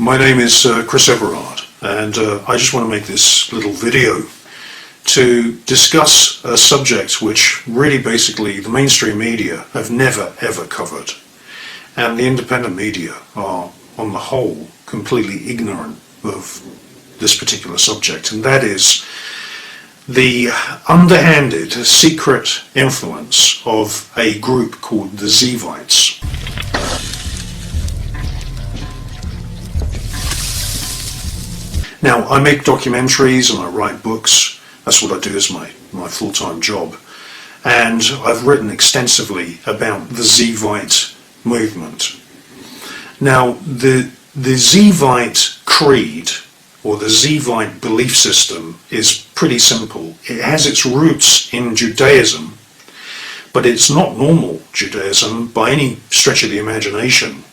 My name is Chris Everard, and I just want to make this little video to discuss a subject which really basically the mainstream media have never ever covered, and the independent media are on the whole completely ignorant of this particular subject, and that is the underhanded secret influence of a group called the Zevites. Now, I make documentaries and I write books. That's what I do as my full-time job. And I've written extensively about the Zevite movement. Now, the Zevite creed, or the Zevite belief system, is pretty simple. It has its roots in Judaism, but it's not normal Judaism by any stretch of the imagination.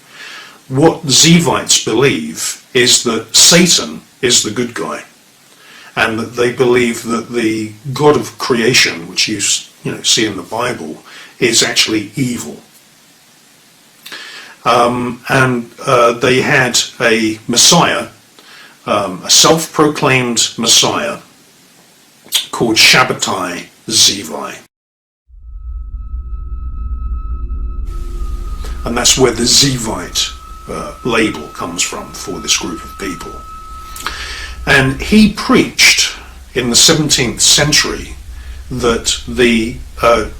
What Zevites believe is that Satan is the good guy, and that they believe that the God of creation, which you see in the Bible, is actually evil. They had a Messiah, a self-proclaimed Messiah called Shabbatai Zevi. And that's where the Zevite label comes from for this group of people. And he preached in the 17th century that the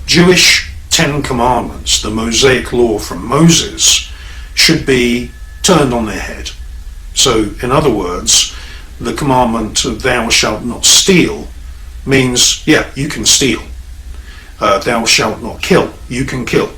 Jewish Ten Commandments, the Mosaic law from Moses, should be turned on their head. So, in other words, the commandment of thou shalt not steal means, yeah, you can steal. Thou shalt not kill, you can kill.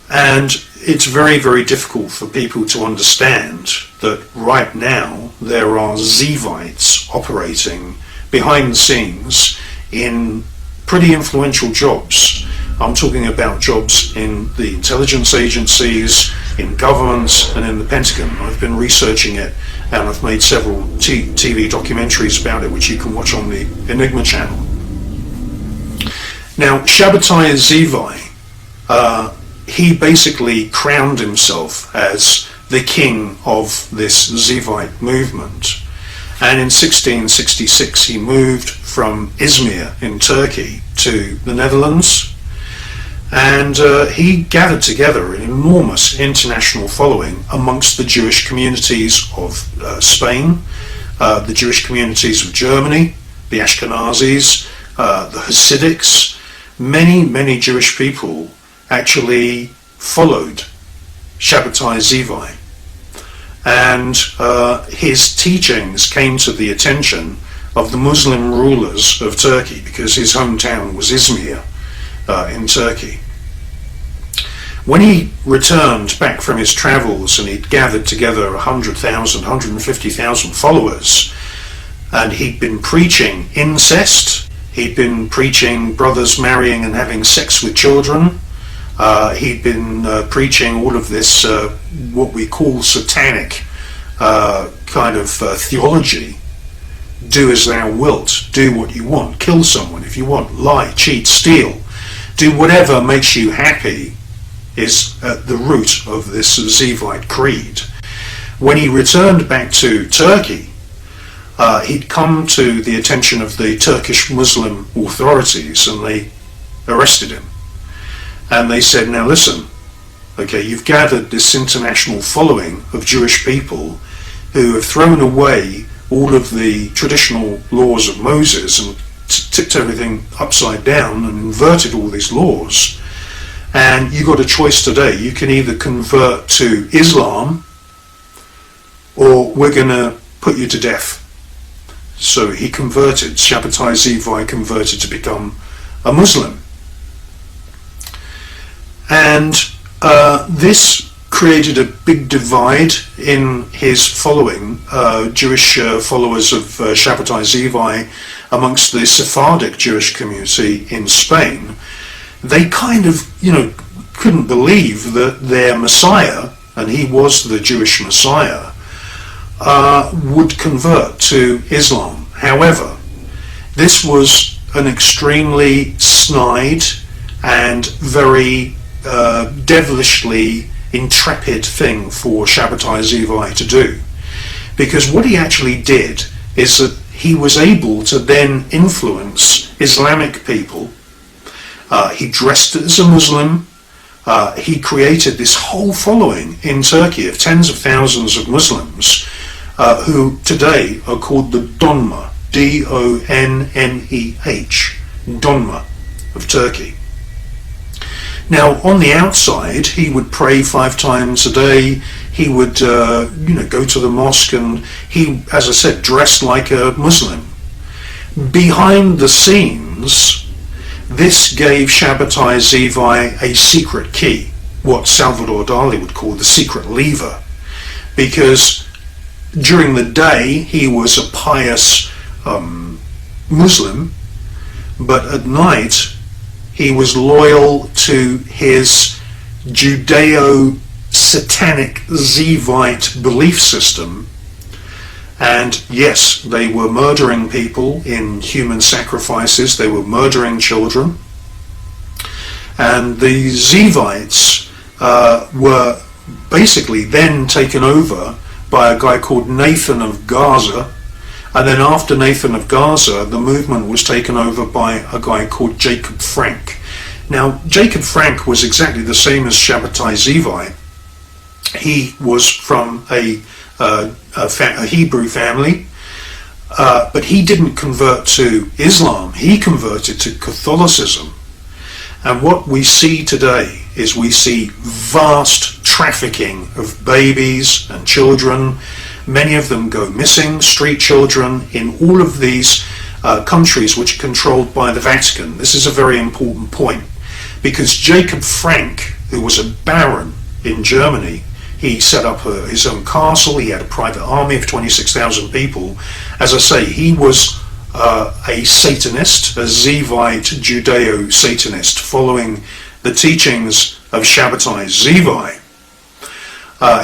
And it's very, very difficult for people to understand that right now there are Zevites operating behind the scenes in pretty influential jobs. I'm talking about jobs in the intelligence agencies, in governments, and in the Pentagon. I've been researching it, and I've made several TV documentaries about it, which you can watch on the Enigma channel. Now, Shabbatai Zevi, he basically crowned himself as the king of this Zevite movement. And in 1666 he moved from Izmir in Turkey to the Netherlands, and he gathered together an enormous international following amongst the Jewish communities of Spain, the Jewish communities of Germany, the Ashkenazis, the Hasidics. Many Jewish people actually followed Shabbatai Zevi, and his teachings came to the attention of the Muslim rulers of Turkey, because his hometown was Izmir in Turkey. When he returned back from his travels and he'd gathered together 100,000, 150,000 followers, and he'd been preaching incest, he'd been preaching brothers marrying and having sex with children, he'd been preaching all of this what we call satanic kind of theology. Do as thou wilt, do what you want, kill someone if you want, lie, cheat, steal, do whatever makes you happy, is at the root of this Zevite creed. When he returned back to Turkey, he'd come to the attention of the Turkish Muslim authorities, and they arrested him. And they said, now listen, okay, you've gathered this international following of Jewish people who have thrown away all of the traditional laws of Moses and tipped everything upside down and inverted all these laws. And you've got a choice today. You can either convert to Islam, or we're going to put you to death. So he converted. Shabbatai Zevi converted to become a Muslim. And this created a big divide in his following, Jewish followers of Shabbatai Zevi amongst the Sephardic Jewish community in Spain. They kind of, couldn't believe that their Messiah, and he was the Jewish Messiah, would convert to Islam. However, this was an extremely snide and very devilishly intrepid thing for Shabbatai Zevi to do, because what he actually did is that he was able to then influence Islamic people. He dressed as a Muslim. He created this whole following in Turkey of tens of thousands of Muslims who today are called the Donmeh, D-O-N-M-E-H, Donmeh of Turkey. Now, on the outside, he would pray 5 times a day. He would, go to the mosque, and he, as I said, dressed like a Muslim. Behind the scenes, this gave Shabbatai Zevi a secret key, what Salvador Dali would call the secret lever, because during the day he was a pious Muslim, but at night he was loyal to his Judeo-Satanic Zevite belief system. And yes, they were murdering people in human sacrifices, they were murdering children. And the Zevites were basically then taken over by a guy called Nathan of Gaza. And then after Nathan of Gaza, the movement was taken over by a guy called Jacob Frank. Now, Jacob Frank was exactly the same as Shabbatai Zevi. He was from a Hebrew family, but he didn't convert to Islam. He converted to Catholicism. And what we see today is we see vast trafficking of babies and children. Many of them go missing, street children, in all of these countries which are controlled by the Vatican. This is a very important point, because Jacob Frank, who was a baron in Germany, he set up his own castle, he had a private army of 26,000 people. As I say, he was a Satanist, a Zevite Judeo-Satanist, following the teachings of Shabbatai Zevi.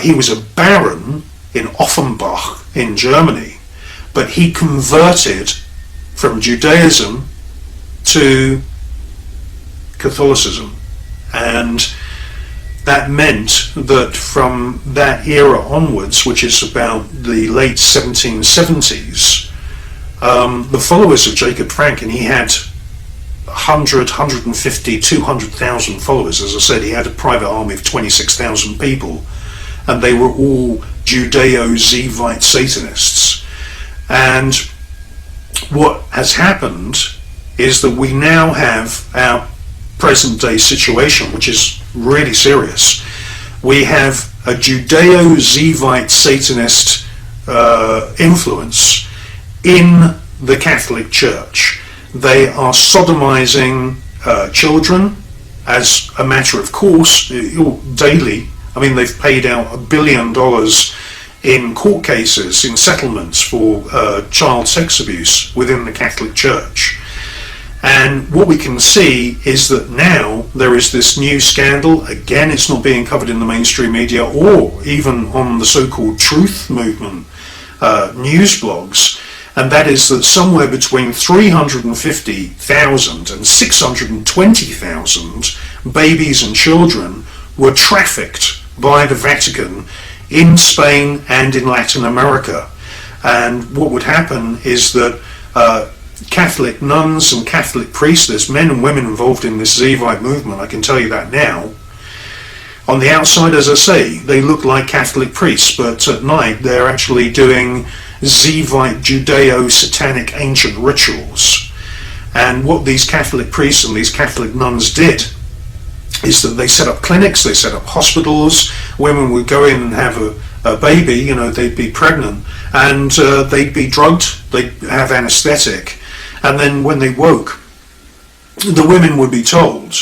He was a baron in Offenbach in Germany, but he converted from Judaism to Catholicism, and that meant that from that era onwards, which is about the late 1770s, the followers of Jacob Frank, and he had 100, 150, 200,000 followers. As I said, he had a private army of 26,000 people, and they were all Judeo-Zevite Satanists. And what has happened is that we now have our present day situation, which is really serious. We have a Judeo-Zevite Satanist influence in the Catholic Church. They are sodomizing children as a matter of course, daily. I mean, they've paid out $1 billion in court cases, in settlements for child sex abuse within the Catholic Church. And what we can see is that now there is this new scandal. Again, it's not being covered in the mainstream media or even on the so-called truth movement news blogs, and that is that somewhere between 350,000 and 620,000 babies and children were trafficked by the Vatican in Spain and in Latin America. And what would happen is that Catholic nuns and Catholic priests, there's men and women involved in this Zevite movement, I can tell you that now. On the outside, as I say, they look like Catholic priests, but at night they're actually doing Zevite Judeo-Satanic ancient rituals. And what these Catholic priests and these Catholic nuns did is that they set up clinics, they set up hospitals. Women would go in and have a baby, you know, they'd be pregnant, and they'd be drugged, they'd have anesthetic, and then when they woke, the women would be told,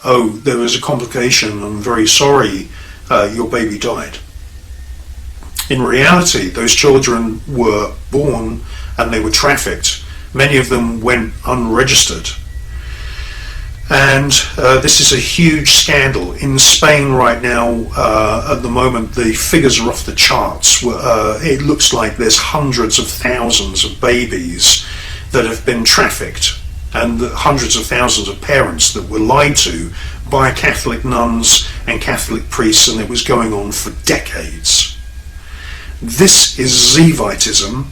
oh, there was a complication, I'm very sorry, your baby died. In reality, those children were born and they were trafficked. Many of them went unregistered. And this is a huge scandal. In Spain right now, at the moment, the figures are off the charts. It looks like there's hundreds of thousands of babies that have been trafficked and the hundreds of thousands of parents that were lied to by Catholic nuns and Catholic priests, and it was going on for decades. This is Zevitism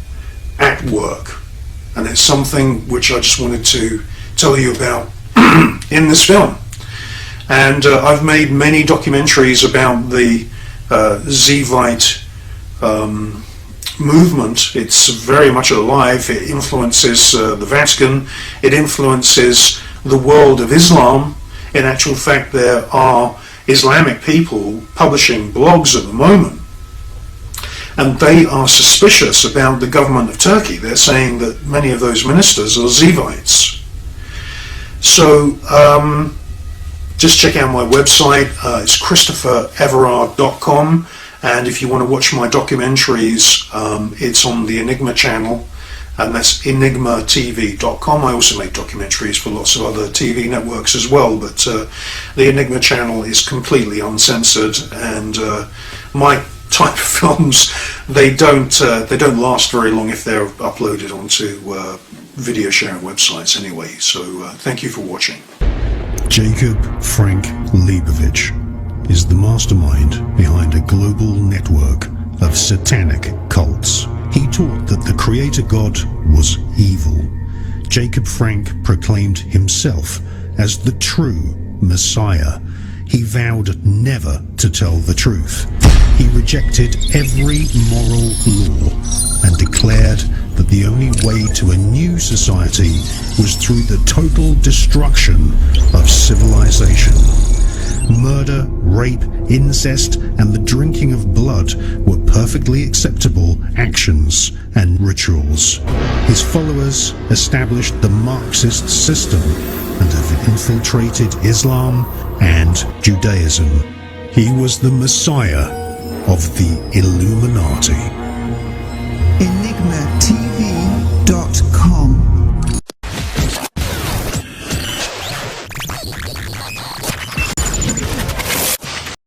at work, and it's something which I just wanted to tell you about in this film. And I've made many documentaries about the Zevite movement. It's very much alive. It influences the Vatican. It influences the world of Islam. In actual fact, there are Islamic people publishing blogs at the moment, and they are suspicious about the government of Turkey. They're saying that many of those ministers are Zevites. So just check out my website. It's christophereverard.com, and if you want to watch my documentaries, it's on the Enigma channel, and that's enigmatv.com. I also make documentaries for lots of other TV networks as well, but the Enigma channel is completely uncensored, and my type of films, they don't last very long if they're uploaded onto video sharing websites anyway. So thank you for watching. Jacob Frank Leibovich is the mastermind behind a global network of satanic cults. He taught that the Creator God was evil. Jacob Frank proclaimed himself as the true Messiah. He vowed never to tell the truth. He rejected every moral law and declared that the only way to a new society was through the total destruction of civilization. Murder, rape, incest, and the drinking of blood were perfectly acceptable actions and rituals. His followers established the Marxist system and have infiltrated Islam and Judaism. He was the Messiah of the Illuminati.